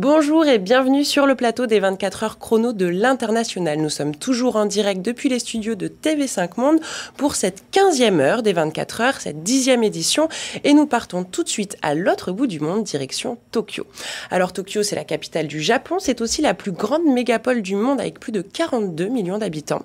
Bonjour et bienvenue sur le plateau des 24 heures chrono de l'International. Nous sommes toujours en direct depuis les studios de TV5 Monde pour cette 15e heure des 24 heures, cette 10e édition. Et nous partons tout de suite à l'autre bout du monde, direction Tokyo. Alors Tokyo, c'est la capitale du Japon, c'est aussi la plus grande mégapole du monde avec plus de 42 millions d'habitants.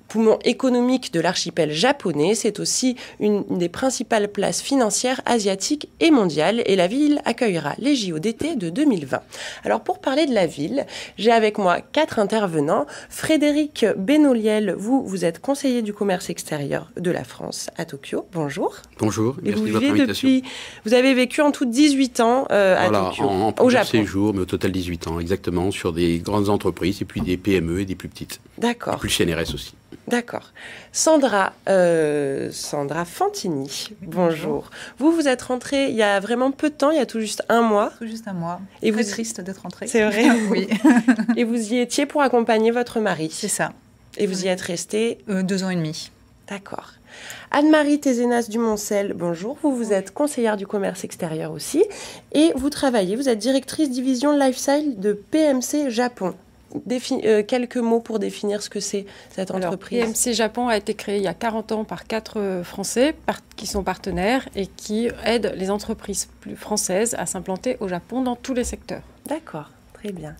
Poumon économique de l'archipel japonais, c'est aussi une des principales places financières asiatiques et mondiales et la ville accueillera les JO d'été de 2020. Alors pour parler de la ville, j'ai avec moi 4 intervenants. Frédéric Benoliel, vous êtes conseiller du commerce extérieur de la France à Tokyo. Bonjour. Bonjour, merci de votre invitation. Vous avez vécu en tout 18 ans à Tokyo, au Japon. Séjour, mais au total 18 ans, exactement, sur des grandes entreprises et puis des PME et des plus petites. D'accord. Et puis le CNRS aussi. D'accord. Sandra Fantini, bonjour. Vous êtes rentrée il y a vraiment peu de temps, il y a tout juste un mois. Tout juste un mois. Et Très triste d'être rentrée. C'est vrai. Oui. Et vous y étiez pour accompagner votre mari. C'est ça. Et vous y êtes restée 2 ans et demi. D'accord. Anne-Marie Tézénas Dumoncel, bonjour. Vous êtes conseillère du commerce extérieur aussi. Et vous êtes directrice division lifestyle de PMC Japon. Quelques mots pour définir ce que c'est cette entreprise. Alors, PMC Japon a été créé il y a 40 ans par 4 Français qui sont partenaires et qui aident les entreprises françaises à s'implanter au Japon dans tous les secteurs. D'accord, très bien.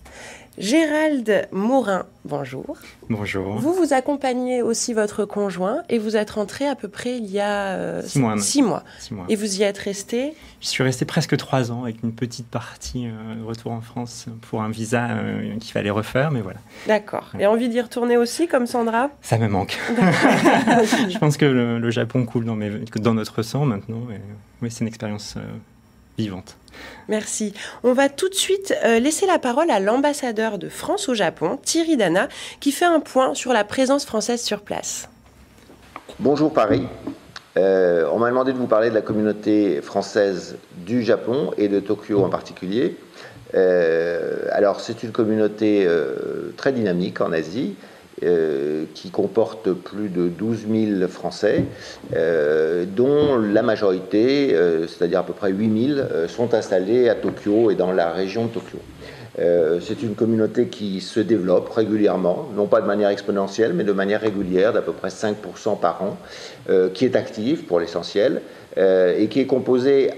Gérald Morin, bonjour. Bonjour. Vous accompagnez aussi votre conjoint et vous êtes rentré à peu près il y a 6 mois. 6 mois. 6 mois. Et vous y êtes resté? Je suis resté presque 3 ans avec une petite partie retour en France pour un visa qu'il fallait refaire, mais voilà. D'accord. Et envie d'y retourner aussi, comme Sandra? Ça me manque. Je pense que le Japon coule dans notre sang maintenant. Et, oui, c'est une expérience vivante. Merci. On va tout de suite laisser la parole à l'ambassadeur de France au Japon, Thierry Dana, qui fait un point sur la présence française sur place. Bonjour Paris. On m'a demandé de vous parler de la communauté française du Japon et de Tokyo en particulier. Alors c'est une communauté très dynamique en Asie, qui comporte plus de 12 000 Français, dont la majorité, c'est-à-dire à peu près 8 000, sont installés à Tokyo et dans la région de Tokyo. C'est une communauté qui se développe régulièrement, non pas de manière exponentielle, mais de manière régulière, d'à peu près 5% par an, qui est active pour l'essentiel, et qui est composée,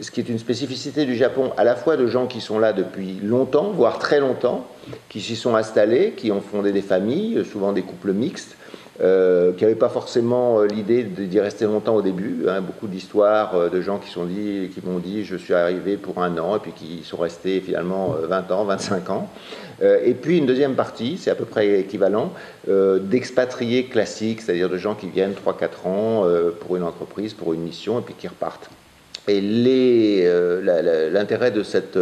ce qui est une spécificité du Japon, à la fois de gens qui sont là depuis longtemps, voire très longtemps, qui s'y sont installés, qui ont fondé des familles, souvent des couples mixtes, qui n'avaient pas forcément l'idée d'y rester longtemps au début. Beaucoup d'histoires de gens qui m'ont dit je suis arrivé pour 1 an, et puis qui sont restés finalement 20 ans, 25 ans. Et puis une deuxième partie, c'est à peu près équivalent, d'expatriés classiques, c'est-à-dire de gens qui viennent 3-4 ans pour une entreprise, pour une mission, et puis qui repartent. Et l'intérêt de cette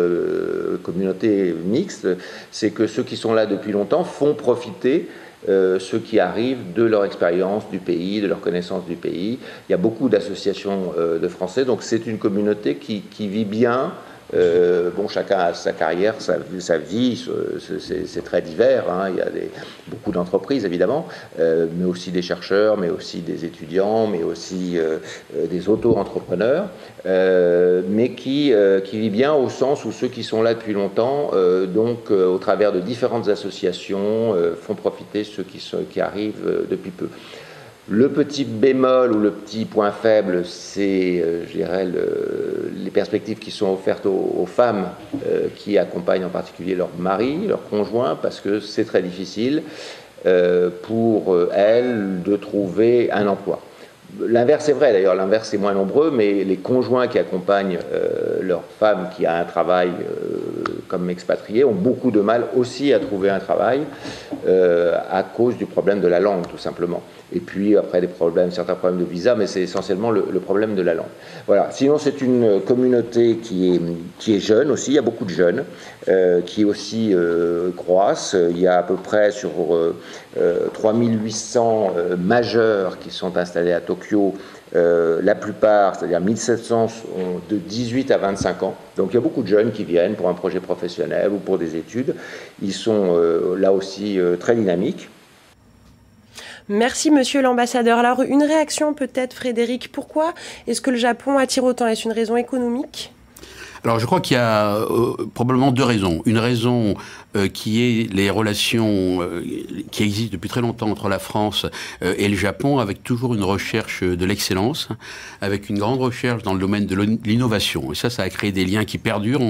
communauté mixte, c'est que ceux qui sont là depuis longtemps font profiter ceux qui arrivent de leur expérience du pays, de leur connaissance du pays. Il y a beaucoup d'associations de Français, donc c'est une communauté qui vit bien. Chacun a sa carrière, sa vie, c'est très divers. Il y a beaucoup d'entreprises évidemment, mais aussi des chercheurs, mais aussi des étudiants, mais aussi des auto-entrepreneurs, mais qui vit bien au sens où ceux qui sont là depuis longtemps, au travers de différentes associations, font profiter ceux qui arrivent depuis peu. Le petit bémol ou le petit point faible, c'est, je dirais, les perspectives qui sont offertes aux femmes qui accompagnent en particulier leur mari, leur conjoint, parce que c'est très difficile pour elles de trouver un emploi. L'inverse est vrai, d'ailleurs, l'inverse est moins nombreux, mais les conjoints qui accompagnent leur femme qui a un travail comme expatriée ont beaucoup de mal aussi à trouver un travail à cause du problème de la langue, tout simplement. Et puis après certains problèmes de visa, mais c'est essentiellement le problème de la langue. Voilà. Sinon, c'est une communauté qui est jeune aussi. Il y a beaucoup de jeunes qui aussi croissent. Il y a à peu près sur 3800 majeurs qui sont installés à Tokyo. La plupart, c'est-à-dire 1700, ont de 18 à 25 ans. Donc il y a beaucoup de jeunes qui viennent pour un projet professionnel ou pour des études. Ils sont là aussi très dynamiques. Merci, monsieur l'ambassadeur. Alors, une réaction peut-être, Frédéric. Pourquoi est-ce que le Japon attire autant? Est-ce une raison économique? Alors je crois qu'il y a probablement deux raisons. Une raison qui est les relations qui existent depuis très longtemps entre la France et le Japon, avec toujours une recherche de l'excellence, avec une grande recherche dans le domaine de l'innovation. Et ça a créé des liens qui perdurent.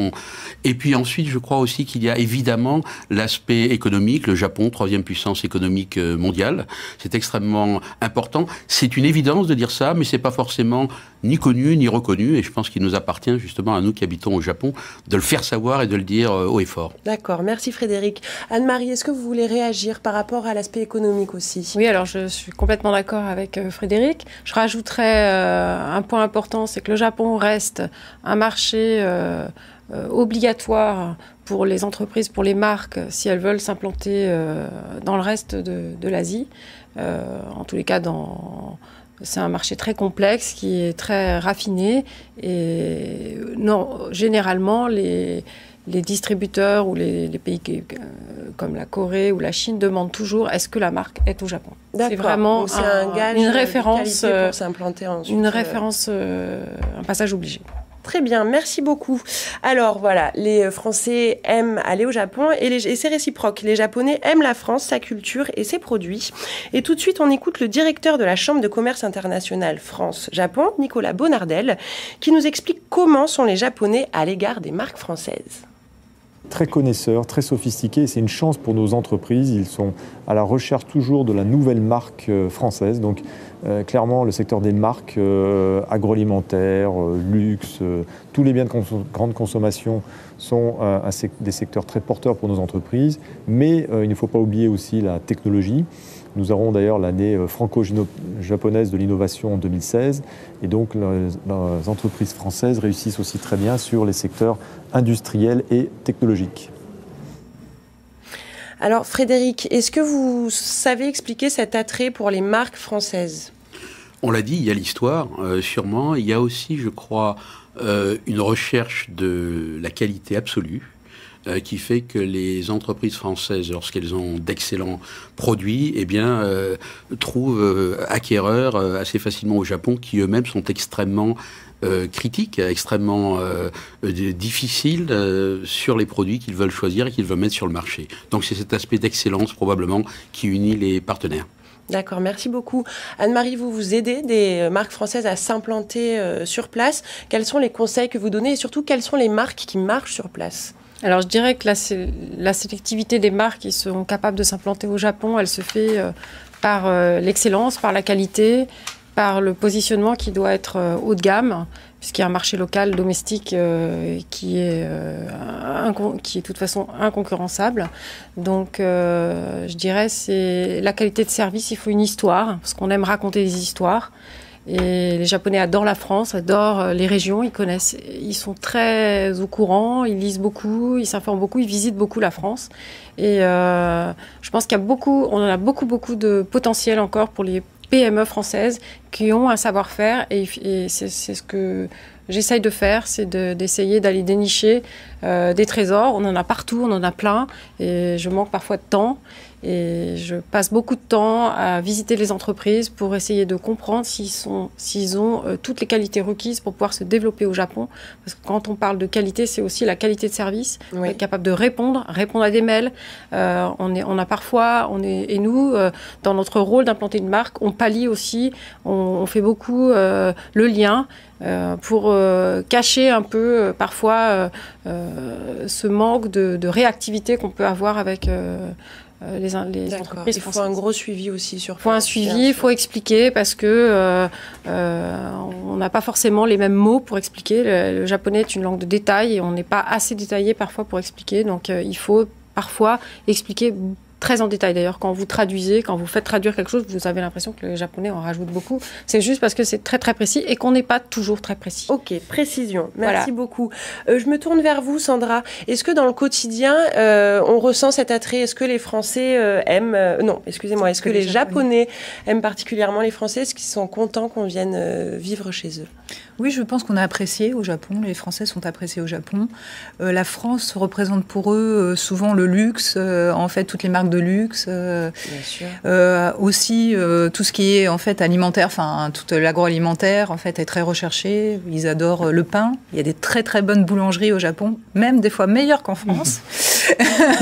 Et puis ensuite, je crois aussi qu'il y a évidemment l'aspect économique. Le Japon, 3e puissance économique mondiale, c'est extrêmement important. C'est une évidence de dire ça, mais c'est pas forcément ni connu ni reconnu. Et je pense qu'il nous appartient justement à nous qui habitons au Japon de le faire savoir et de le dire haut et fort. D'accord, merci Frédéric. Anne-Marie, est-ce que vous voulez réagir par rapport à l'aspect économique aussi? Oui, alors je suis complètement d'accord avec Frédéric. Je rajouterais un point important, c'est que le Japon reste un marché obligatoire pour les entreprises, pour les marques, si elles veulent s'implanter dans le reste de l'Asie. En tous les cas, c'est un marché très complexe, qui est très raffiné. Et généralement, les distributeurs ou les pays comme la Corée ou la Chine demandent toujours est-ce que la marque est au Japon. C'est vraiment un gage une référence pour s'implanter ensuite. Une référence, un passage obligé. Très bien, merci beaucoup. Alors voilà, les Français aiment aller au Japon et c'est réciproque. Les Japonais aiment la France, sa culture et ses produits. Et tout de suite, on écoute le directeur de la Chambre de commerce internationale France-Japon, Nicolas Bonardel, qui nous explique comment sont les Japonais à l'égard des marques françaises. Très connaisseurs, très sophistiqués. C'est une chance pour nos entreprises. Ils sont à la recherche toujours de la nouvelle marque française. Donc clairement, le secteur des marques agroalimentaires, luxe, tous les biens de grande consommation sont des secteurs très porteurs pour nos entreprises. Mais il ne faut pas oublier aussi la technologie. Nous aurons d'ailleurs l'année franco-japonaise de l'innovation en 2016. Et donc, les entreprises françaises réussissent aussi très bien sur les secteurs industriels et technologiques. Alors, Frédéric, est-ce que vous savez expliquer cet attrait pour les marques françaises ? On l'a dit, il y a l'histoire, sûrement. Il y a aussi, je crois, une recherche de la qualité absolue. Qui fait que les entreprises françaises, lorsqu'elles ont d'excellents produits, eh bien, trouvent acquéreurs assez facilement au Japon, qui eux-mêmes sont extrêmement critiques, extrêmement difficiles sur les produits qu'ils veulent choisir et qu'ils veulent mettre sur le marché. Donc c'est cet aspect d'excellence probablement qui unit les partenaires. D'accord, merci beaucoup. Anne-Marie, vous aidez des marques françaises à s'implanter sur place. Quels sont les conseils que vous donnez et surtout quelles sont les marques qui marchent sur place ? Alors je dirais que la sélectivité des marques qui sont capables de s'implanter au Japon, elle se fait par l'excellence, par la qualité, par le positionnement qui doit être haut de gamme, puisqu'il y a un marché local domestique qui est de toute façon inconcurrençable. Donc je dirais c'est la qualité de service, il faut une histoire, parce qu'on aime raconter des histoires. Et les Japonais adorent la France, adorent les régions, ils sont très au courant, ils lisent beaucoup, ils s'informent beaucoup, ils visitent beaucoup la France. Et je pense on a beaucoup de potentiel encore pour les PME françaises qui ont un savoir-faire et c'est ce que j'essaye de faire, c'est d'essayer d'aller dénicher des trésors. On en a partout, on en a plein et je manque parfois de temps. Et je passe beaucoup de temps à visiter les entreprises pour essayer de comprendre s'ils ont toutes les qualités requises pour pouvoir se développer au Japon. Parce que quand on parle de qualité, c'est aussi la qualité de service. Oui. Être capable de répondre à des mails. Et nous, dans notre rôle d'implanter une marque, on pallie aussi, on fait beaucoup le lien pour cacher un peu parfois ce manque de réactivité qu'on peut avoir avec les entreprises. Il faut un gros suivi aussi sur place. Il faut un suivi, il faut expliquer parce que on n'a pas forcément les mêmes mots pour expliquer. Le japonais est une langue de détail et on n'est pas assez détaillé parfois pour expliquer. Donc il faut parfois expliquer très en détail. D'ailleurs, quand vous traduisez, quand vous faites traduire quelque chose, vous avez l'impression que les Japonais en rajoutent beaucoup. C'est juste parce que c'est très très précis et qu'on n'est pas toujours très précis. Ok, précision. Merci beaucoup. Je me tourne vers vous, Sandra. Est-ce que dans le quotidien, on ressent cet attrait ? Est-ce que les Français aiment... Est-ce que les Japonais aiment particulièrement les Français ? Est-ce qu'ils sont contents qu'on vienne vivre chez eux ? Oui, je pense qu'on a apprécié au Japon. Les Français sont appréciés au Japon. La France représente pour eux souvent le luxe. En fait, toutes les marques de luxe. Bien sûr. Aussi, tout ce qui est en fait alimentaire, enfin tout l'agroalimentaire en fait est très recherché. Ils adorent le pain. Il y a des très très bonnes boulangeries au Japon, même des fois meilleures qu'en France.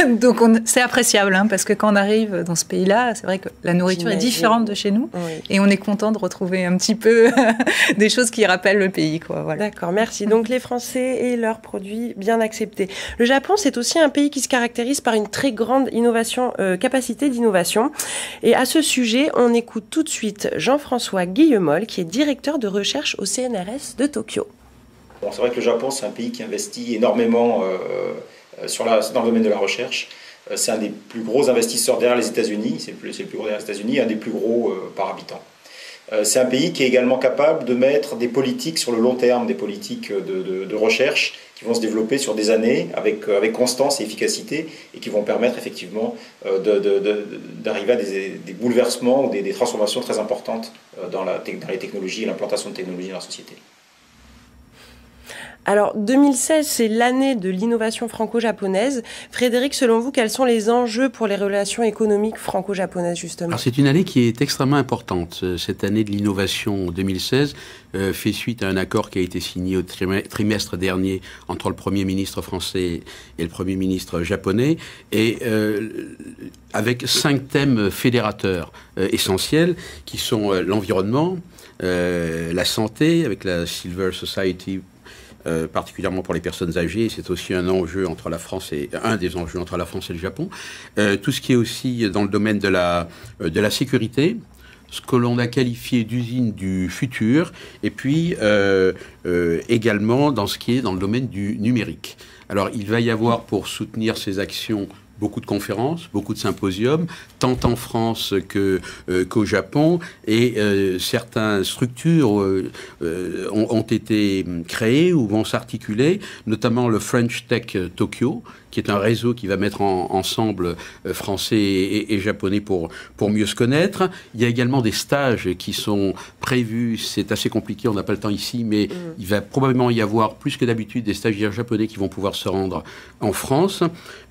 Donc c'est appréciable parce que quand on arrive dans ce pays-là, c'est vrai que la nourriture est différente de chez nous et on est content de retrouver un petit peu des choses qui rappellent le pays, quoi. Voilà. D'accord, merci. Donc les Français et leurs produits bien acceptés. Le Japon, c'est aussi un pays qui se caractérise par une très grande capacité d'innovation. Et à ce sujet, on écoute tout de suite Jean-François Guillemol, qui est directeur de recherche au CNRS de Tokyo. Bon, c'est vrai que le Japon, c'est un pays qui investit énormément dans le domaine de la recherche. C'est un des plus gros investisseurs derrière les États-Unis, c'est le plus gros derrière les États-Unis, un des plus gros par habitant. C'est un pays qui est également capable de mettre des politiques sur le long terme, des politiques de recherche qui vont se développer sur des années avec constance et efficacité et qui vont permettre effectivement d'arriver à des bouleversements ou des transformations très importantes dans les technologies et l'implantation de technologies dans la société. Alors, 2016, c'est l'année de l'innovation franco-japonaise. Frédéric, selon vous, quels sont les enjeux pour les relations économiques franco-japonaises, justement ? Alors, c'est une année qui est extrêmement importante. Cette année de l'innovation 2016 fait suite à un accord qui a été signé au trimestre dernier entre le Premier ministre français et le Premier ministre japonais, et avec 5 thèmes fédérateurs essentiels, qui sont l'environnement, la santé, avec la Silver Society, particulièrement pour les personnes âgées, c'est aussi un des enjeux entre la France et le Japon. Tout ce qui est aussi dans le domaine de la sécurité, ce que l'on a qualifié d'usine du futur, et puis également dans ce qui est dans le domaine du numérique. Alors, il va y avoir, pour soutenir ces actions, beaucoup de conférences, beaucoup de symposiums, tant en France qu'au Japon, et certaines structures ont été créées ou vont s'articuler, notamment le French Tech Tokyo, qui est un réseau qui va mettre ensemble français et japonais pour mieux se connaître. Il y a également des stages qui sont prévus. C'est assez compliqué, on n'a pas le temps ici, mais il va probablement y avoir, plus que d'habitude, des stagiaires japonais qui vont pouvoir se rendre en France.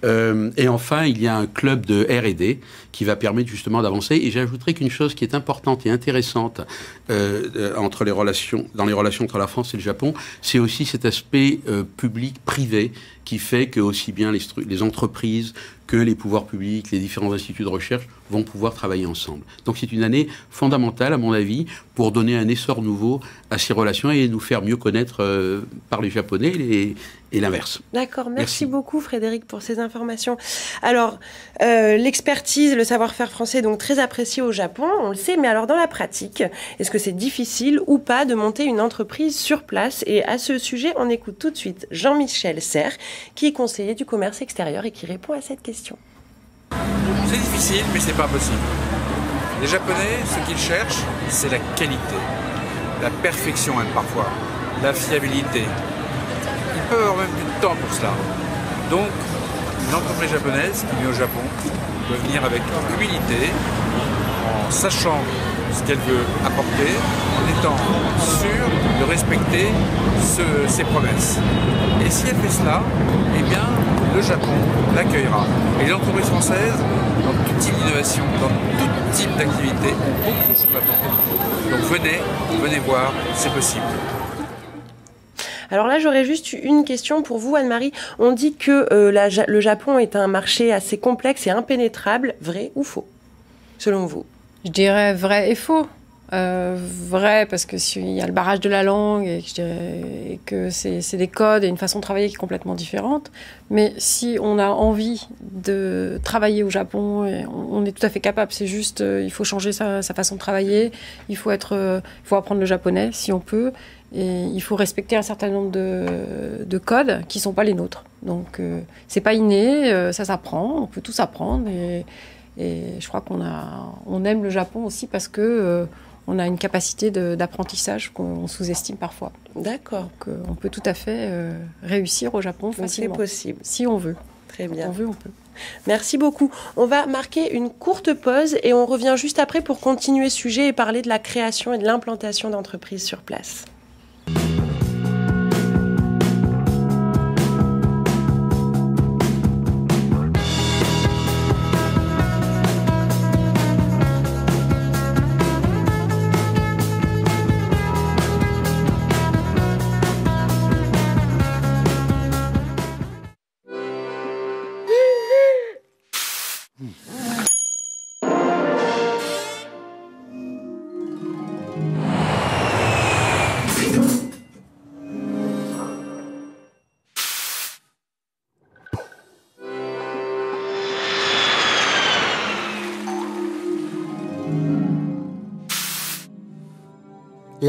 Et enfin, il y a un club de R&D qui va permettre justement d'avancer. Et j'ajouterai qu'une chose qui est importante et intéressante dans les relations entre la France et le Japon, c'est aussi cet aspect public-privé qui fait que aussi bien les entreprises que les pouvoirs publics, les différents instituts de recherche vont pouvoir travailler ensemble. Donc c'est une année fondamentale, à mon avis, pour donner un essor nouveau à ces relations et nous faire mieux connaître par les Japonais et l'inverse. D'accord, merci beaucoup Frédéric pour ces informations. Alors, l'expertise, le savoir-faire français est donc très apprécié au Japon, on le sait, mais alors dans la pratique, est-ce que c'est difficile ou pas de monter une entreprise sur place ? Et à ce sujet, on écoute tout de suite Jean-Michel Serre, qui est conseiller du commerce extérieur et qui répond à cette question. C'est difficile, mais c'est pas impossible. Les Japonais, ce qu'ils cherchent, c'est la qualité, la perfection même parfois, la fiabilité. Ils peuvent avoir même du temps pour cela. Donc, une entreprise japonaise qui vient au Japon doit venir avec humilité, en sachant ce qu'elle veut apporter, en étant sûre de respecter ses promesses. Et si elle fait cela, eh bien, le Japon l'accueillera. Et les entreprises françaises, dans tout type d'innovation, dans tout type d'activité, ont beaucoup de choses à apporter. Donc venez voir, c'est possible. Alors là, j'aurais juste une question pour vous, Anne-Marie. On dit que le Japon est un marché assez complexe et impénétrable. Vrai ou faux, selon vous ? Je dirais vrai et faux. Vrai, parce que s'il y a le barrage de la langue et que c'est des codes et une façon de travailler qui est complètement différente. Mais si on a envie de travailler au Japon, on est tout à fait capable. C'est juste, il faut changer sa façon de travailler. Il faut apprendre le japonais si on peut. Et il faut respecter un certain nombre de codes qui ne sont pas les nôtres. Donc, c'est pas inné, ça s'apprend. On peut tout s'apprendre. Et je crois qu'on aime le Japon aussi parce que on a une capacité d'apprentissage qu'on sous-estime parfois. D'accord. Donc, on peut tout à fait réussir au Japon facilement. C'est possible. Si on veut. Très bien. Quand on veut, on peut. Merci beaucoup. On va marquer une courte pause et on revient juste après pour continuer ce sujet et parler de la création et de l'implantation d'entreprises sur place.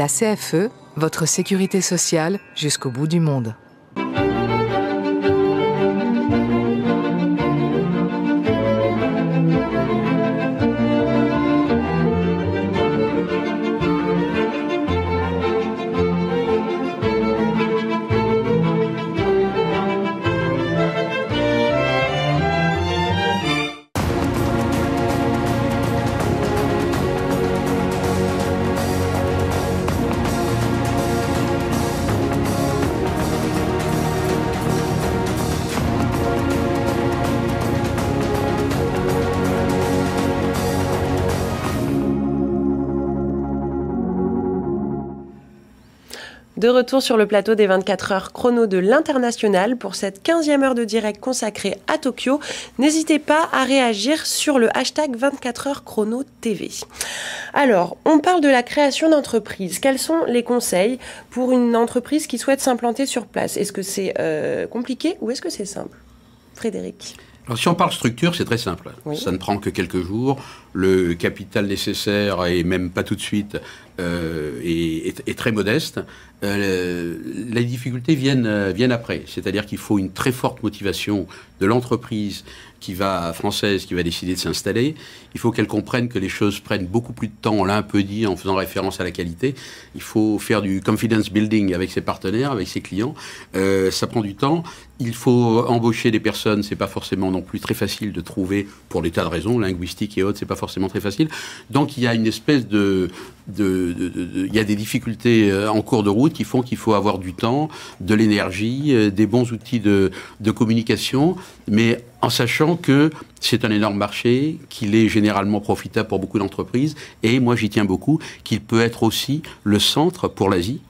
La CFE, votre sécurité sociale jusqu'au bout du monde. De retour sur le plateau des 24 heures chrono de l'International pour cette 15e heure de direct consacrée à Tokyo. N'hésitez pas à réagir sur le hashtag 24 heures chrono TV. Alors, on parle de la création d'entreprises. Quels sont les conseils pour une entreprise qui souhaite s'implanter sur place? Est-ce que c'est compliqué ou est-ce que c'est simple? Frédéric. Alors, si on parle structure, c'est très simple. Oui. Ça ne prend que quelques jours. Le capital nécessaire, et même pas tout de suite, est très modeste. Les difficultés viennent après. C'est-à-dire qu'il faut une très forte motivation de l'entreprise française qui va décider de s'installer. Il faut qu'elle comprenne que les choses prennent beaucoup plus de temps. On l'a un peu dit en faisant référence à la qualité. Il faut faire du confidence building avec ses partenaires, avec ses clients. Ça prend du temps. Il faut embaucher des personnes. C'est pas forcément non plus très facile de trouver, pour des tas de raisons, linguistiques et autres, c'est pas forcément très facile. Donc il y a une espèce il y a des difficultés en cours de route qui font qu'il faut avoir du temps, de l'énergie, des bons outils de communication, mais en sachant que c'est un énorme marché, qu'il est généralement profitable pour beaucoup d'entreprises, et moi j'y tiens beaucoup, qu'il peut être aussi le centre pour l'Asie,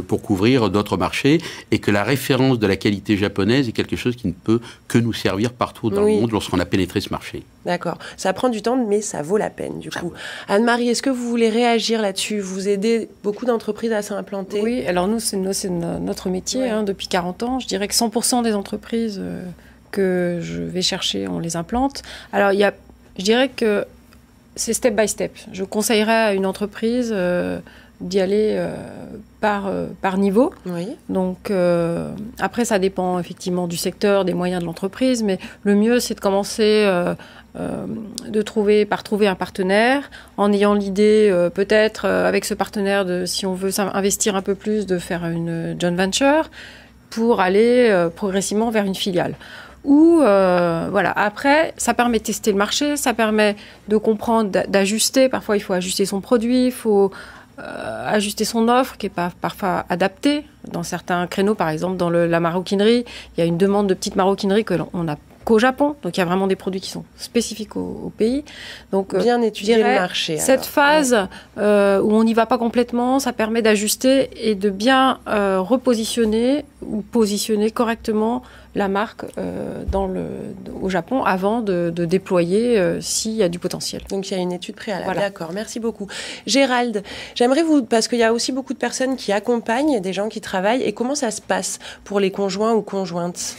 pour couvrir d'autres marchés, et que la référence de la qualité japonaise est quelque chose qui ne peut que nous servir partout dans le monde lorsqu'on a pénétré ce marché. D'accord. Ça prend du temps, mais ça vaut la peine, du coup. Anne-Marie, est-ce que vous voulez réagir là-dessus? Vous aidez beaucoup d'entreprises à s'implanter? Oui, alors nous, c'est notre métier depuis 40 ans. Je dirais que 100% des entreprises que je vais chercher, on les implante. Alors, je dirais que c'est step by step. Je conseillerais à une entreprise d'y aller par niveau. Oui. Donc, après, ça dépend effectivement du secteur, des moyens de l'entreprise, mais le mieux, c'est de commencer par trouver un partenaire, en ayant l'idée, peut-être, avec ce partenaire, si on veut investir un peu plus, de faire une joint venture pour aller progressivement vers une filiale. Ou, voilà. Après, ça permet de tester le marché, ça permet de comprendre, d'ajuster. Parfois, il faut ajuster son produit, il faut ajuster son offre qui n'est pas parfois adaptée. Dans certains créneaux, par exemple, dans la maroquinerie, il y a une demande de petites maroquineries que l'on n'a qu'au Japon. Donc, il y a vraiment des produits qui sont spécifiques au pays. Donc, bien étudier le marché. Cette phase où on n'y va pas complètement, ça permet d'ajuster et de bien repositionner ou positionner correctement la marque au Japon avant de déployer s'il y a du potentiel. Donc, il y a une étude préalable. Voilà. D'accord, merci beaucoup. Gérald, parce qu'il y a aussi beaucoup de personnes qui accompagnent des gens qui travaillent. Et comment ça se passe pour les conjoints ou conjointes?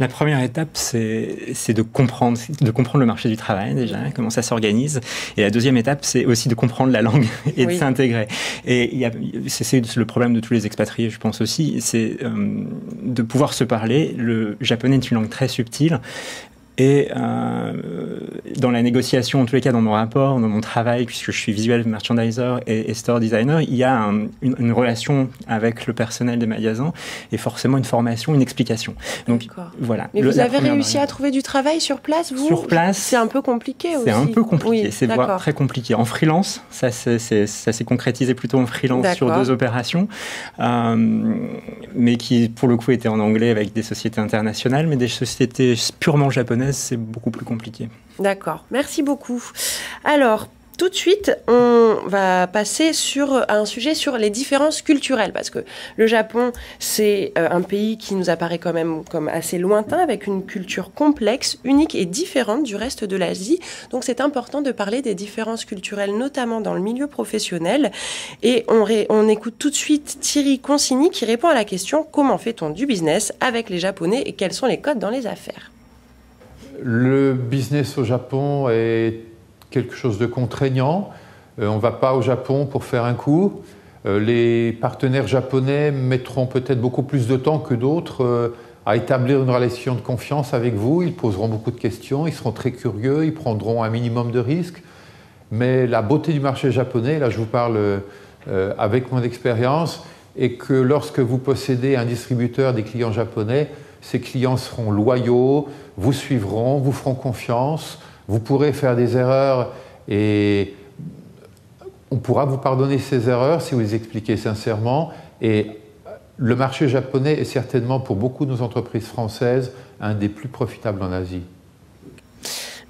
La première étape, c'est de comprendre le marché du travail, déjà, comment ça s'organise. Et la deuxième étape, c'est aussi de comprendre la langue et de s'intégrer. Et c'est le problème de tous les expatriés, je pense aussi, c'est de pouvoir se parler. Le japonais est une langue très subtile. Et dans la négociation, en tous les cas dans mon rapport, dans mon travail, puisque je suis visual merchandiser et store designer, il y a une relation avec le personnel des magasins et forcément une formation, une explication. Donc voilà. Mais vous avez réussi à trouver du travail sur place, vous? Sur place, c'est un peu compliqué aussi. C'est un peu compliqué, c'est voire très compliqué. En freelance, ça s'est concrétisé plutôt en freelance sur 2 opérations, mais qui pour le coup étaient en anglais avec des sociétés internationales, mais des sociétés purement japonaises, c'est beaucoup plus compliqué. D'accord, merci beaucoup. Alors, tout de suite, on va passer à un sujet sur les différences culturelles, parce que le Japon, c'est un pays qui nous apparaît quand même comme assez lointain, avec une culture complexe, unique et différente du reste de l'Asie. Donc c'est important de parler des différences culturelles, notamment dans le milieu professionnel. Et on écoute tout de suite Thierry Consigny qui répond à la question « Comment fait-on du business avec les Japonais et quels sont les codes dans les affaires ?» Le business au Japon est quelque chose de contraignant. On ne va pas au Japon pour faire un coup. Les partenaires japonais mettront peut-être beaucoup plus de temps que d'autres à établir une relation de confiance avec vous. Ils poseront beaucoup de questions, ils seront très curieux, ils prendront un minimum de risques. Mais la beauté du marché japonais, là je vous parle avec mon expérience, est que lorsque vous possédez un distributeur des clients japonais, ces clients seront loyaux, vous suivront, vous feront confiance, vous pourrez faire des erreurs et on pourra vous pardonner ces erreurs si vous les expliquez sincèrement. Et le marché japonais est certainement pour beaucoup de nos entreprises françaises un des plus profitables en Asie.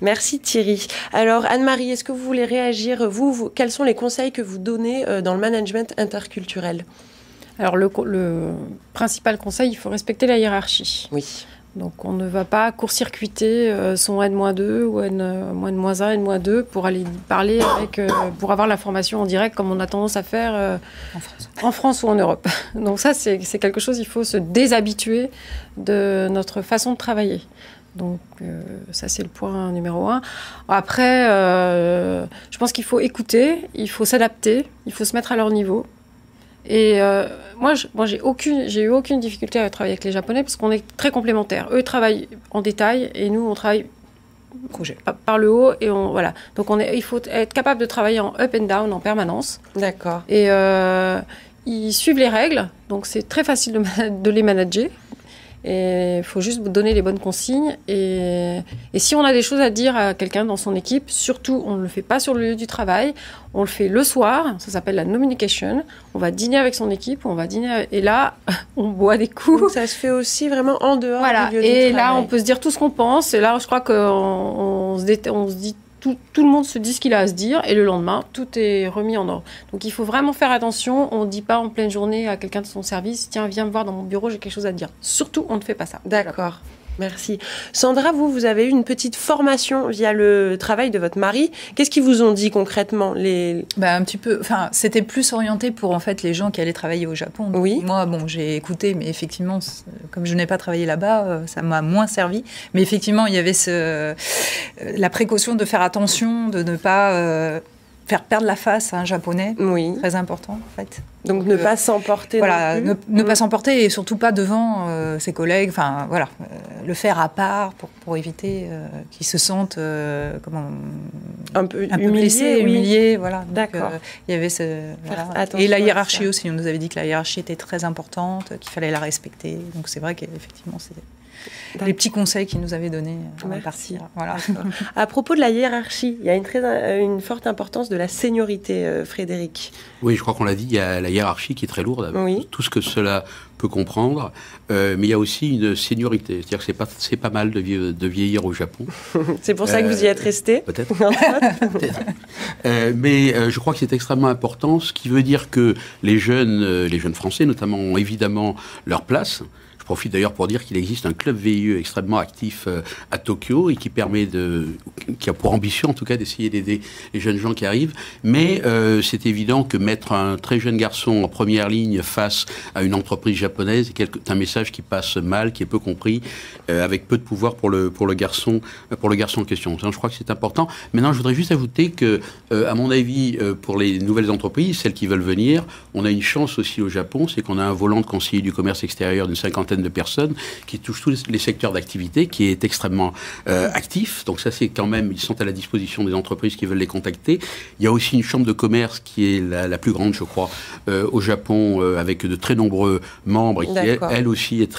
Merci Thierry. Alors Anne-Marie, est-ce que vous voulez réagir, quels sont les conseils que vous donnez dans le management interculturel? Alors le principal conseil, il faut respecter la hiérarchie. Oui. Donc on ne va pas court-circuiter son N-2 ou N-1, N-2 pour aller parler pour avoir l'information en direct comme on a tendance à faire en France ou en Europe. Donc ça c'est quelque chose, il faut se déshabituer de notre façon de travailler. Donc ça c'est le point numéro 1. Après, je pense qu'il faut écouter, il faut s'adapter, il faut se mettre à leur niveau. Et moi j'ai eu aucune difficulté à travailler avec les Japonais parce qu'on est très complémentaires. Eux travaillent en détail et nous on travaille par le haut et voilà. Donc il faut être capable de travailler en up and down en permanence. D'accord. Et ils suivent les règles, donc c'est très facile de les manager. Et il faut juste donner les bonnes consignes. Et si on a des choses à dire à quelqu'un dans son équipe, surtout, on ne le fait pas sur le lieu du travail. On le fait le soir. Ça s'appelle la communication. On va dîner avec son équipe. Et là, on boit des coups. Donc ça se fait aussi vraiment en dehors du lieu du travail. Et là, on peut se dire tout ce qu'on pense. Et là, je crois qu'on se dit... Tout le monde se dit ce qu'il a à se dire et le lendemain, tout est remis en ordre. Donc il faut vraiment faire attention. On ne dit pas en pleine journée à quelqu'un de son service « Tiens, viens me voir dans mon bureau, j'ai quelque chose à te dire ». Surtout, on ne fait pas ça. D'accord. Merci. Sandra, vous avez eu une petite formation via le travail de votre mari. Qu'est-ce qu'ils vous ont dit concrètement Un petit peu. Enfin, c'était plus orienté pour en fait les gens qui allaient travailler au Japon. Donc, oui. Moi, j'ai écouté, mais effectivement, comme je n'ai pas travaillé là-bas, ça m'a moins servi. Mais effectivement, il y avait la précaution de faire attention, de ne pas faire perdre la face à un Japonais. Oui. Très important, en fait. Donc ne pas s'emporter. Voilà, non plus. ne pas s'emporter et surtout pas devant ses collègues. Enfin, voilà, le faire à part pour éviter qu'ils se sentent un peu blessés, humiliés. Voilà. D'accord. Il y avait et la hiérarchie aussi. On nous avait dit que la hiérarchie était très importante, qu'il fallait la respecter. Donc c'est vrai qu'effectivement, c'est les petits conseils qu'ils nous avaient donnés avant de partir. Voilà. À propos de la hiérarchie, il y a une forte importance de la seniorité, Frédéric. Oui, je crois qu'on l'a dit, il y a la hiérarchie qui est très lourde, oui. Tout ce que cela peut comprendre, mais il y a aussi une seniorité. C'est-à-dire que c'est pas mal de vieillir au Japon. C'est pour ça que vous y êtes resté. Peut-être. Mais je crois que c'est extrêmement important, ce qui veut dire que les jeunes Français, notamment, ont évidemment leur place. Je profite d'ailleurs pour dire qu'il existe un club VIE extrêmement actif à Tokyo et qui a pour ambition en tout cas d'essayer d'aider les jeunes gens qui arrivent. Mais c'est évident que mettre un très jeune garçon en première ligne face à une entreprise japonaise est un message qui passe mal, qui est peu compris, avec peu de pouvoir pour le garçon en question. Je crois que c'est important. Maintenant, je voudrais juste ajouter que, à mon avis, pour les nouvelles entreprises, celles qui veulent venir, on a une chance aussi au Japon, c'est qu'on a un volant de conseiller du commerce extérieur d'une 50aine de personnes qui touchent tous les secteurs d'activité, qui est extrêmement actif. Donc ça, c'est quand même, ils sont à la disposition des entreprises qui veulent les contacter. Il y a aussi une chambre de commerce qui est la plus grande, je crois, au Japon, avec de très nombreux membres et qui, elle aussi, est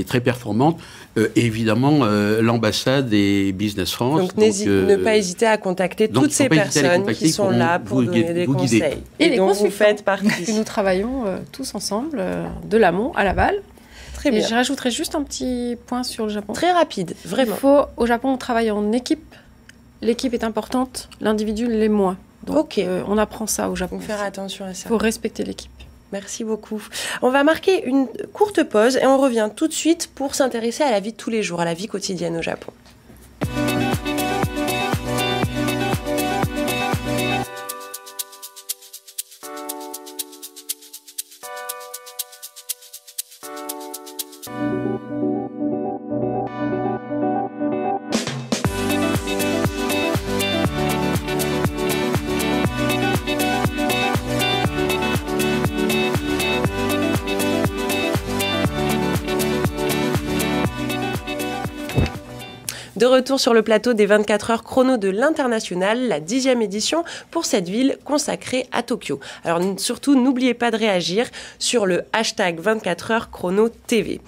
très performante. Évidemment, l'ambassade et Business France. Donc, ne pas hésiter à contacter toutes ces personnes qui sont là pour donner des conseils. Et les dont vous faites partie. Que nous travaillons tous ensemble, de l'amont à l'aval. Très bien. Et je rajouterais juste un petit point sur le Japon. Très rapide, vraiment. Au Japon, on travaille en équipe. L'équipe est importante, l'individu l'est moins. Donc, on apprend ça au Japon. Faut faire attention à ça. Il faut respecter l'équipe. Merci beaucoup. On va marquer une courte pause et on revient tout de suite pour s'intéresser à la vie de tous les jours, à la vie quotidienne au Japon. De retour sur le plateau des 24 heures chrono de l'International, la 10e édition pour cette ville consacrée à Tokyo. Alors surtout, n'oubliez pas de réagir sur le hashtag 24 heures chrono TV.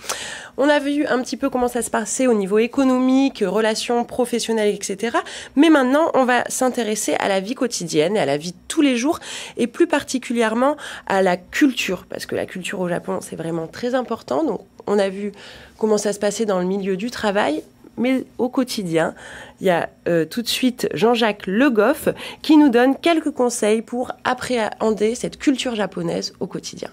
On a vu un petit peu comment ça se passait au niveau économique, relations professionnelles, etc. Mais maintenant, on va s'intéresser à la vie quotidienne et à la vie de tous les jours, et plus particulièrement à la culture, parce que la culture au Japon, c'est vraiment très important. Donc, on a vu comment ça se passait dans le milieu du travail, mais au quotidien, il y a tout de suite Jean-Jacques Le Goff qui nous donne quelques conseils pour appréhender cette culture japonaise au quotidien.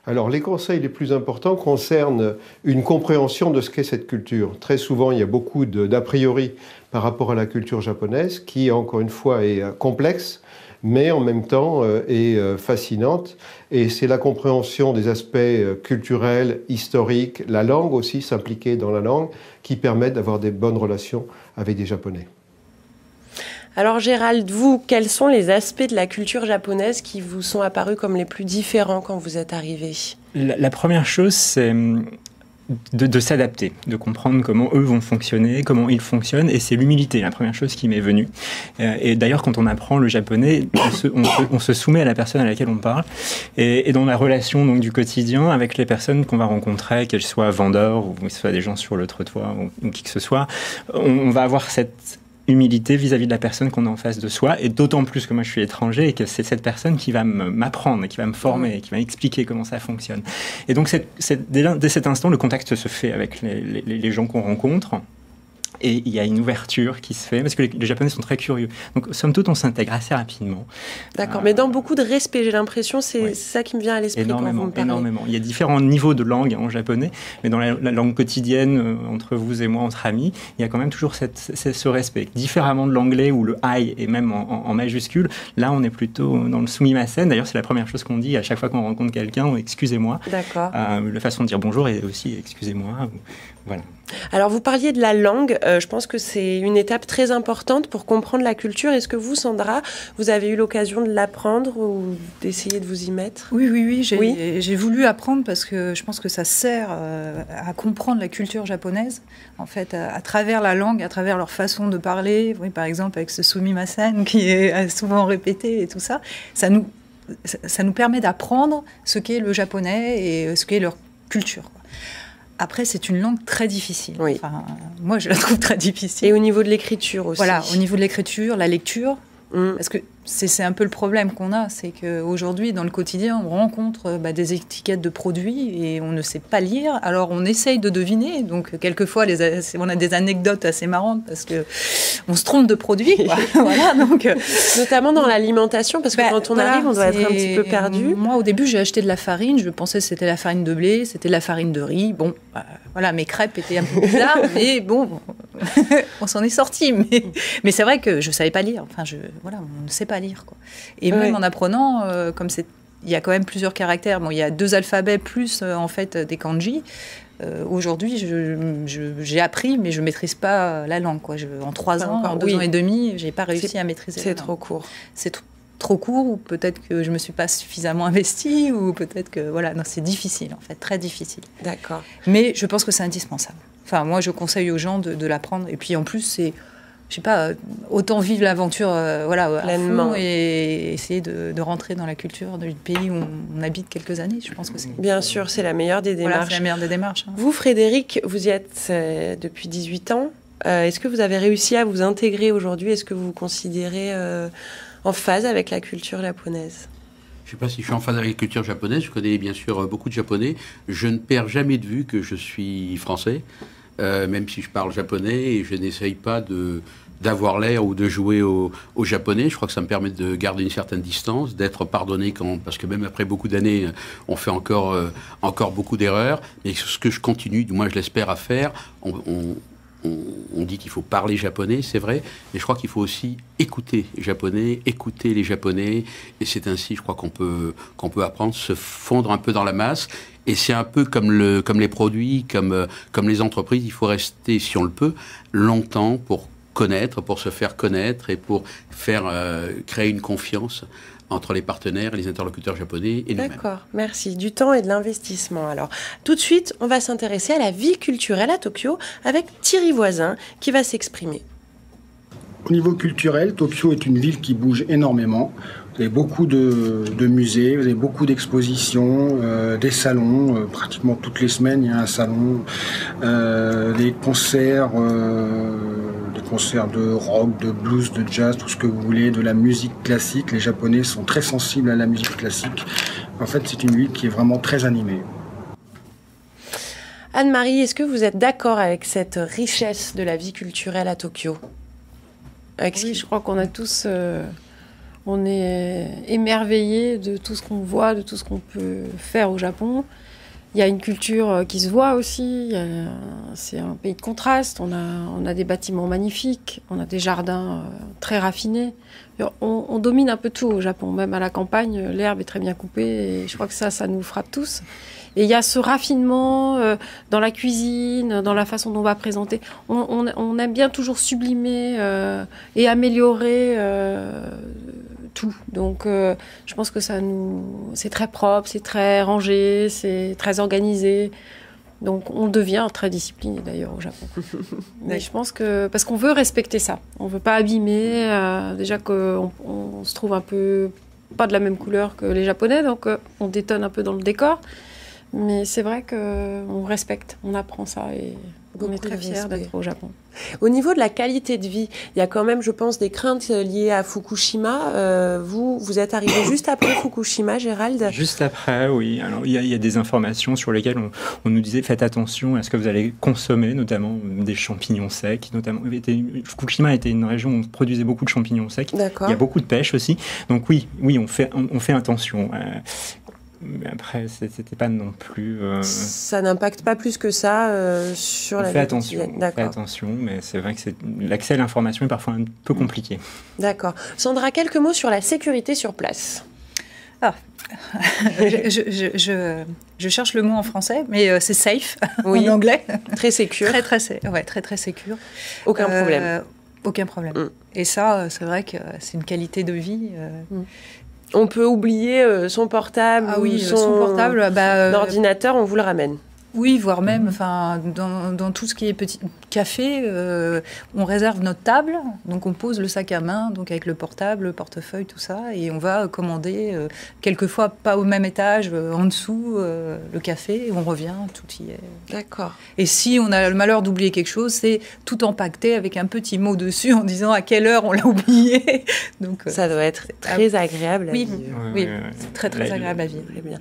Alors, les conseils les plus importants concernent une compréhension de ce qu'est cette culture. Très souvent, il y a beaucoup d'a priori par rapport à la culture japonaise, qui, encore une fois, est complexe, mais en même temps est fascinante. Et c'est la compréhension des aspects culturels, historiques, la langue aussi, s'impliquer dans la langue, qui permettent d'avoir des bonnes relations avec des Japonais. Alors Gérald, vous, quels sont les aspects de la culture japonaise qui vous sont apparus comme les plus différents quand vous êtes arrivé ? La première chose, c'est de s'adapter, de comprendre comment eux vont fonctionner, comment ils fonctionnent, et c'est l'humilité, la première chose qui m'est venue. Et d'ailleurs, quand on apprend le japonais, on se soumet à la personne à laquelle on parle, et dans la relation donc, du quotidien avec les personnes qu'on va rencontrer, qu'elles soient vendeurs, ou que ce soit des gens sur le trottoir, ou qui que ce soit, on va avoir cette humilité vis-à-vis de la personne qu'on a en face de soi, et d'autant plus que moi je suis étranger et que c'est cette personne qui va m'apprendre, qui va me former, qui va m'expliquer comment ça fonctionne. Et donc dès cet instant, le contact se fait avec les gens qu'on rencontre. Et il y a une ouverture qui se fait, parce que les Japonais sont très curieux. Donc, somme toute, on s'intègre assez rapidement. D'accord, mais dans beaucoup de respect, j'ai l'impression, c'est ça qui me vient à l'esprit quand vous me parlez. Énormément. Il y a différents niveaux de langue en japonais, mais dans la langue quotidienne, entre vous et moi, entre amis, il y a quand même toujours ce respect. Différemment de l'anglais, où le « I » est même en majuscule, là, on est plutôt dans le sumimasen. D'ailleurs, c'est la première chose qu'on dit à chaque fois qu'on rencontre quelqu'un, « excusez-moi ». D'accord. La façon de dire bonjour est aussi « excusez-moi ». Voilà. Alors, vous parliez de la langue. Je pense que c'est une étape très importante pour comprendre la culture. Est-ce que vous, Sandra, vous avez eu l'occasion de l'apprendre ou d'essayer de vous y mettre ? Oui. J'ai voulu apprendre parce que je pense que ça sert à comprendre la culture japonaise, en fait, à travers la langue, à travers leur façon de parler. Oui, par exemple, avec ce sumimasen qui est souvent répété et tout ça. Ça nous permet d'apprendre ce qu'est le japonais et ce qu'est leur culture, quoi. Après, c'est une langue très difficile. Oui. Enfin, moi, je la trouve très difficile. Et au niveau de l'écriture aussi. Voilà, au niveau de l'écriture, la lecture. Parce que c'est un peu le problème qu'on a, c'est qu'aujourd'hui, dans le quotidien, on rencontre des étiquettes de produits et on ne sait pas lire. Alors, on essaye de deviner. Donc, quelquefois, on a des anecdotes assez marrantes parce qu'on se trompe de produits. Voilà, donc, notamment dans l'alimentation, parce que quand on arrive, on doit être un petit peu perdu. Moi, au début, j'ai acheté de la farine. Je pensais que c'était la farine de blé, c'était la farine de riz. Bon, voilà, mes crêpes étaient un peu bizarres, mais bon, on s'en est sorti. Mais c'est vrai que je ne savais pas lire. Enfin, on ne sait pas lire, quoi. Et même en apprenant, il y a quand même plusieurs caractères. Bon, il y a 2 alphabets plus en fait des kanji. Aujourd'hui, j'ai appris, mais je maîtrise pas la langue, quoi. En 3 ans, en 2 ans et demi, j'ai pas réussi à maîtriser. C'est trop court. C'est trop court, ou peut-être que je me suis pas suffisamment investie, ou peut-être que non, c'est difficile, en fait, très difficile. D'accord. Mais je pense que c'est indispensable. Enfin, moi, je conseille aux gens de l'apprendre. Et puis en plus, c'est je sais pas, autant vivre l'aventure à fond et essayer de rentrer dans la culture du pays où on habite quelques années. Je pense que c'est... Bien sûr, c'est la meilleure des démarches. Voilà, c'est la meilleure des démarches. Hein. Vous, Frédéric, vous y êtes depuis 18 ans. Est-ce que vous avez réussi à vous intégrer aujourd'hui ? Est-ce que vous vous considérez en phase avec la culture japonaise ? Je ne sais pas si je suis en phase avec la culture japonaise. Je connais bien sûr beaucoup de Japonais. Je ne perds jamais de vue que je suis français, même si je parle japonais, et je n'essaye pas d'avoir l'air ou de jouer au japonais. Je crois que ça me permet de garder une certaine distance, d'être pardonné parce que même après beaucoup d'années, on fait encore beaucoup d'erreurs. Mais ce que je continue, du moins je l'espère, à faire, on dit qu'il faut parler japonais, c'est vrai, mais je crois qu'il faut aussi écouter les Japonais, et c'est ainsi, je crois, qu'on peut apprendre, se fondre un peu dans la masse. Et c'est un peu comme les produits, comme les entreprises, il faut rester, si on le peut, longtemps pour se faire connaître et pour créer une confiance entre les partenaires, les interlocuteurs japonais et nous-mêmes. D'accord, merci. Du temps et de l'investissement. Alors, tout de suite, on va s'intéresser à la vie culturelle à Tokyo avec Thierry Voisin qui va s'exprimer. Au niveau culturel, Tokyo est une ville qui bouge énormément. Vous avez beaucoup de musées, vous avez beaucoup d'expositions, des salons. Pratiquement toutes les semaines, il y a un salon, des concerts de rock, de blues, de jazz, tout ce que vous voulez, de la musique classique. Les Japonais sont très sensibles à la musique classique. En fait, c'est une ville qui est vraiment très animée. Anne-Marie, est-ce que vous êtes d'accord avec cette richesse de la vie culturelle à Tokyo ? Oui, je crois qu'on a tous... on est émerveillés de tout ce qu'on voit, de tout ce qu'on peut faire au Japon. Il y a une culture qui se voit aussi. C'est un pays de contraste. On a des bâtiments magnifiques. On a des jardins très raffinés. On domine un peu tout au Japon. Même à la campagne, l'herbe est très bien coupée. Et je crois que ça nous frappe tous. Et il y a ce raffinement dans la cuisine, dans la façon dont on va présenter. On aime bien toujours sublimer et améliorer tout. Donc, je pense que c'est très propre, c'est très rangé, c'est très organisé. Donc, on devient très discipliné d'ailleurs au Japon. Mais je pense que parce qu'on veut respecter ça, on veut pas abîmer. Déjà qu'on se trouve un peu pas de la même couleur que les Japonais, donc on détonne un peu dans le décor. Mais c'est vrai qu'on respecte, on apprend ça et on est très fiers d'être au Japon. Au niveau de la qualité de vie, il y a quand même, je pense, des craintes liées à Fukushima. Vous êtes arrivé juste après Fukushima, Gérald ? Juste après, oui. Alors, il y a des informations sur lesquelles on nous disait faites attention à ce que vous allez consommer, notamment des champignons secs. Fukushima était une région où on produisait beaucoup de champignons secs. D'accord. Il y a beaucoup de pêche aussi. Donc oui, on fait attention. Mais après, c'était pas non plus... Ça n'impacte pas plus que ça sur la vie quotidienne. On fait attention, mais c'est vrai que l'accès à l'information est parfois un peu compliqué. D'accord. Sandra, quelques mots sur la sécurité sur place. Je cherche le mot en français, mais c'est safe en anglais. Très sécure. Très sécure. Aucun problème. Aucun problème. Et ça, c'est vrai que c'est une qualité de vie... On peut oublier son portable son portable, ordinateur, on vous le ramène. Oui, voire même dans tout ce qui est petit café, on réserve notre table, donc on pose le sac à main, donc avec le portable, le portefeuille, tout ça, et on va commander, quelquefois pas au même étage, en dessous, le café, et on revient, tout y est. D'accord. Et si on a le malheur d'oublier quelque chose, c'est tout empaqueté avec un petit mot dessus en disant à quelle heure on l'a oublié. Donc, ça doit être très agréable à vivre. Oui, c'est très agréable à vivre. Très bien.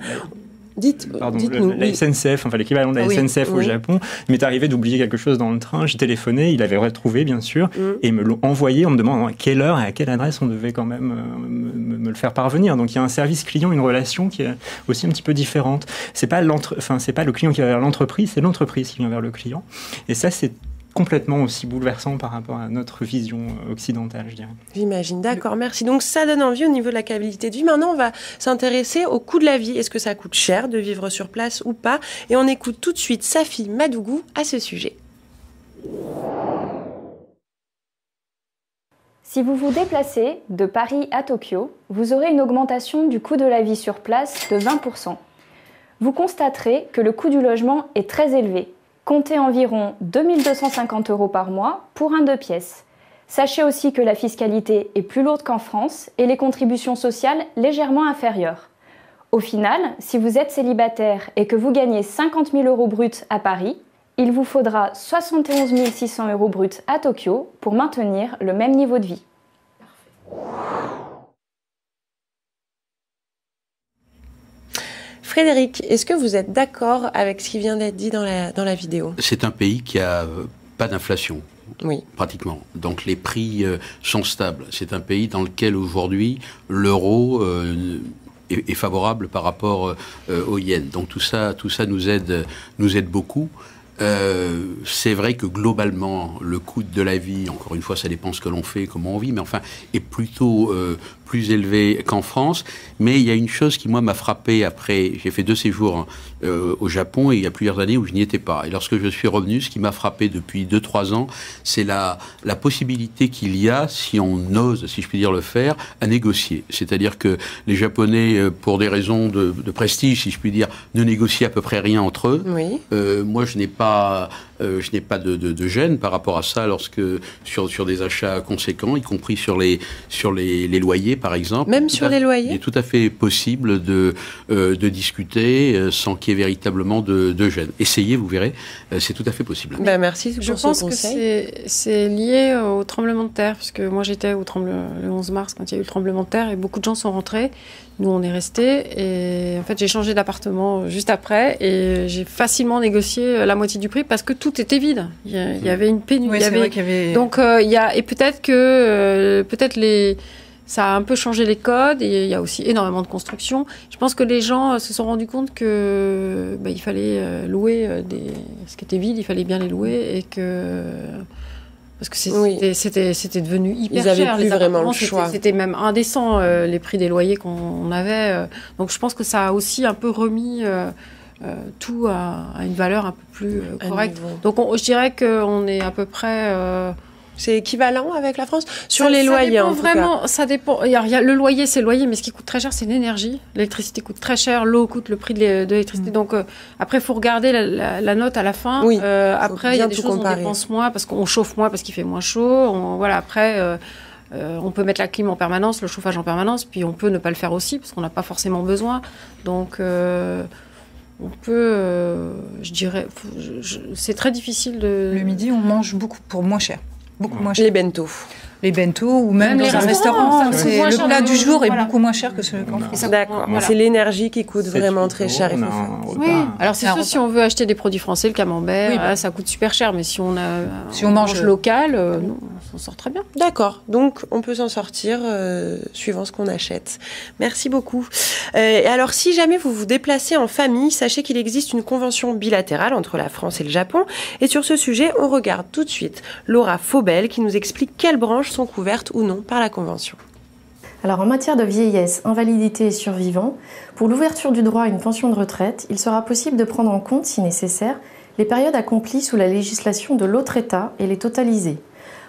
Dites-nous. La SNCF, l'équivalent de la SNCF au Japon, il m'est arrivé d'oublier quelque chose dans le train, j'ai téléphoné, il avait retrouvé bien sûr, et il me l'ont envoyé en me demandant à quelle heure et à quelle adresse on devait quand même me le faire parvenir. Donc il y a un service client, une relation qui est aussi un petit peu différente. C'est pas le client qui va vers l'entreprise, c'est l'entreprise qui vient vers le client. Et ça, c'est complètement aussi bouleversant par rapport à notre vision occidentale, je dirais. J'imagine, d'accord, merci. Donc ça donne envie au niveau de la qualité de vie. Maintenant, on va s'intéresser au coût de la vie. Est-ce que ça coûte cher de vivre sur place ou pas ? Et on écoute tout de suite Safi Madougou à ce sujet. Si vous vous déplacez de Paris à Tokyo, vous aurez une augmentation du coût de la vie sur place de 20%. Vous constaterez que le coût du logement est très élevé. Comptez environ 2 250 € par mois pour un 2 pièces. Sachez aussi que la fiscalité est plus lourde qu'en France et les contributions sociales légèrement inférieures. Au final, si vous êtes célibataire et que vous gagnez 50 000 € bruts à Paris, il vous faudra 71 600 € bruts à Tokyo pour maintenir le même niveau de vie. Frédéric, est-ce que vous êtes d'accord avec ce qui vient d'être dit dans la vidéo ? C'est un pays qui a pas d'inflation, pratiquement. Donc les prix sont stables. C'est un pays dans lequel aujourd'hui l'euro est favorable par rapport au yen. Donc tout ça nous aide beaucoup. C'est vrai que globalement, le coût de la vie, encore une fois, ça dépend ce que l'on fait, comment on vit, mais enfin, est plutôt plus élevé qu'en France. Mais il y a une chose qui, moi, m'a frappé après, j'ai fait 2 séjours au Japon, et il y a plusieurs années où je n'y étais pas. Et lorsque je suis revenu, ce qui m'a frappé depuis 2-3 ans, c'est la possibilité qu'il y a, si on ose, si je puis dire, le faire, à négocier. C'est-à-dire que les Japonais, pour des raisons de prestige, si je puis dire, ne négocient à peu près rien entre eux. Oui. Moi, je n'ai pas de gêne par rapport à ça lorsque sur des achats conséquents, y compris sur les loyers, par exemple. Même sur les loyers. Il est tout à fait possible de discuter sans qu'il y ait véritablement de gêne. Essayez, vous verrez, c'est tout à fait possible. Merci pour Je pense que c'est lié au tremblement de terre, puisque moi j'étais le 11 mars quand il y a eu le tremblement de terre et beaucoup de gens sont rentrés. Nous, on est restés et en fait, j'ai changé d'appartement juste après et j'ai facilement négocié la moitié du prix parce que tout était vide. Il y avait une pénurie. Oui, c'est vrai qu'il y avait... Donc, et peut-être que ça a un peu changé les codes et il y a aussi énormément de construction. Je pense que les gens se sont rendus compte que il fallait louer ce qui était vide, il fallait bien les louer et que... Parce que c'était devenu hyper cher. Ils n'avaient plus vraiment le choix. C'était même indécent, les prix des loyers qu'on avait. Donc je pense que ça a aussi un peu remis tout à une valeur un peu plus correcte. Donc je dirais qu'on est à peu près... C'est équivalent avec la France sur les loyers, en tout cas. Ça dépend. Le loyer, c'est le loyer, mais ce qui coûte très cher, c'est l'énergie. L'électricité coûte très cher, l'eau coûte le prix de l'électricité. Donc après, il faut regarder la note à la fin. Oui, après, il y a des choses où on dépense moins parce qu'on chauffe moins parce qu'il fait moins chaud. Après, on peut mettre la clim en permanence, le chauffage en permanence, puis on peut ne pas le faire aussi parce qu'on n'a pas forcément besoin. Donc on peut, je dirais, c'est très difficile de... Le midi, on mange beaucoup pour moins cher. Beaucoup moins cher. Les bento. Les bento ou même dans un restaurant, le plat du jour est beaucoup moins cher que ce qu'en France. D'accord. C'est l'énergie qui coûte vraiment très cher. Oui. Alors c'est sûr, si on veut acheter des produits français, le camembert, ça coûte super cher, mais si on mange local, on s'en sort très bien. D'accord. Donc on peut s'en sortir suivant ce qu'on achète. Merci beaucoup. Et alors si jamais vous vous déplacez en famille, sachez qu'il existe une convention bilatérale entre la France et le Japon. Et sur ce sujet, on regarde tout de suite Laura Faubel qui nous explique quelles branches sont couvertes ou non par la Convention. Alors en matière de vieillesse, invalidité et survivants, pour l'ouverture du droit à une pension de retraite, il sera possible de prendre en compte, si nécessaire, les périodes accomplies sous la législation de l'autre État et les totaliser.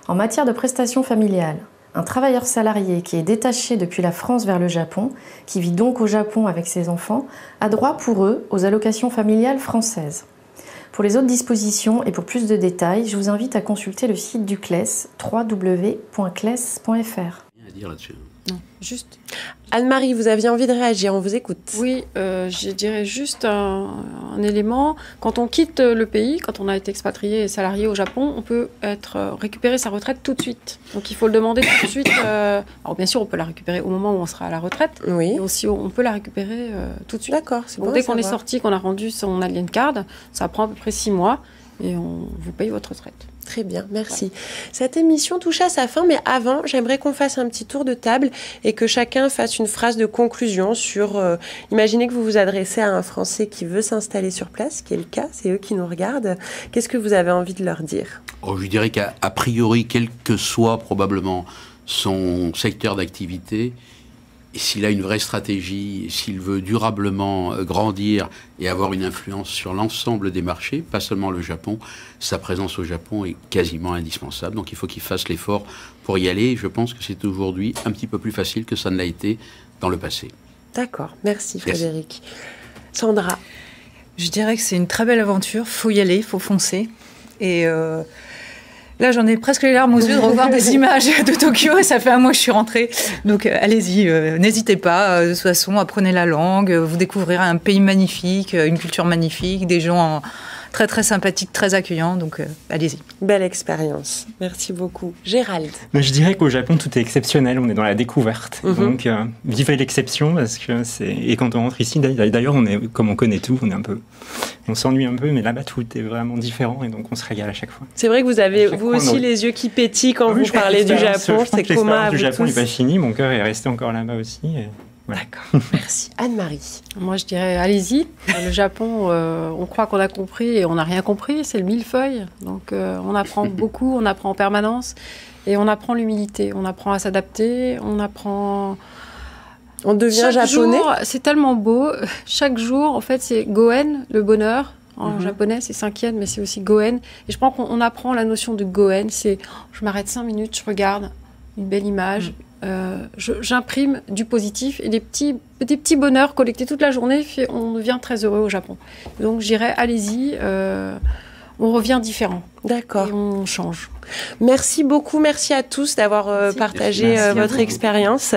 En matière de prestations familiales, un travailleur salarié qui est détaché depuis la France vers le Japon, qui vit donc au Japon avec ses enfants, a droit pour eux aux allocations familiales françaises. Pour les autres dispositions et pour plus de détails, je vous invite à consulter le site du CLES, www.cles.fr. Rien à dire là-dessus. Non, juste. Anne-Marie, vous aviez envie de réagir, on vous écoute. Oui, je dirais juste un élément. Quand on quitte le pays, quand on a été expatrié et salarié au Japon, on peut récupérer sa retraite tout de suite. Donc il faut le demander tout de suite. Alors bien sûr, on peut la récupérer au moment où on sera à la retraite. Oui. Mais aussi, on peut la récupérer tout de suite. D'accord, c'est bon. Dès qu'on est sorti, qu'on a rendu son Alien Card, ça prend à peu près 6 mois et on vous paye votre retraite. Très bien, merci. Ouais. Cette émission touche à sa fin, mais avant, j'aimerais qu'on fasse un petit tour de table et que chacun fasse une phrase de conclusion sur... imaginez que vous vous adressez à un Français qui veut s'installer sur place, ce qui est le cas, c'est eux qui nous regardent. Qu'est-ce que vous avez envie de leur dire ? Je dirais qu'à priori, quel que soit probablement son secteur d'activité, s'il a une vraie stratégie, s'il veut durablement grandir et avoir une influence sur l'ensemble des marchés, pas seulement le Japon, sa présence au Japon est quasiment indispensable. Donc il faut qu'il fasse l'effort pour y aller. Et je pense que c'est aujourd'hui un petit peu plus facile que ça ne l'a été dans le passé. D'accord, merci Frédéric. Sandra ? Je dirais que c'est une très belle aventure, il faut y aller, il faut foncer. Et... là, j'en ai presque les larmes aux yeux de revoir des images de Tokyo et ça fait un mois que je suis rentrée. Donc, allez-y, n'hésitez pas. De toute façon, apprenez la langue. Vous découvrirez un pays magnifique, une culture magnifique, des gens très, très sympathiques, très accueillants. Donc, allez-y. Belle expérience. Merci beaucoup. Gérald. Mais je dirais qu'au Japon, tout est exceptionnel. On est dans la découverte. Donc, vivez l'exception parce que c'est... Et quand on rentre ici, d'ailleurs, on est, comme on connaît tout, on s'ennuie un peu, mais là-bas, tout est vraiment différent et donc on se régale à chaque fois. C'est vrai que vous avez, vous aussi, les yeux qui pétillent quand vous parlez du Japon. C'est Coma du Japon n'est pas fini, mon cœur est resté encore là-bas aussi. Voilà. D'accord, merci. Anne-Marie. Moi, je dirais, allez-y. Le Japon, on croit qu'on a compris et on n'a rien compris. C'est le millefeuille. Donc, on apprend beaucoup, on apprend en permanence. Et on apprend l'humilité. On apprend à s'adapter. On apprend... On devient Chaque japonais. jour, c'est tellement beau. Chaque jour, en fait, c'est Goen, le bonheur. En japonais, c'est 5e, mais c'est aussi Goen. Et je pense qu'on apprend la notion de Goen. C'est, je m'arrête 5 minutes, je regarde une belle image. J'imprime du positif et des petits bonheurs collectés toute la journée. On devient très heureux au Japon. Donc, je dirais, allez-y. On revient différent. D'accord. Et on change. Merci beaucoup, merci à tous d'avoir partagé votre expérience.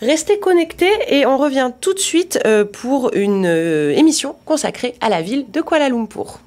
Restez connectés et on revient tout de suite pour une émission consacrée à la ville de Kuala Lumpur.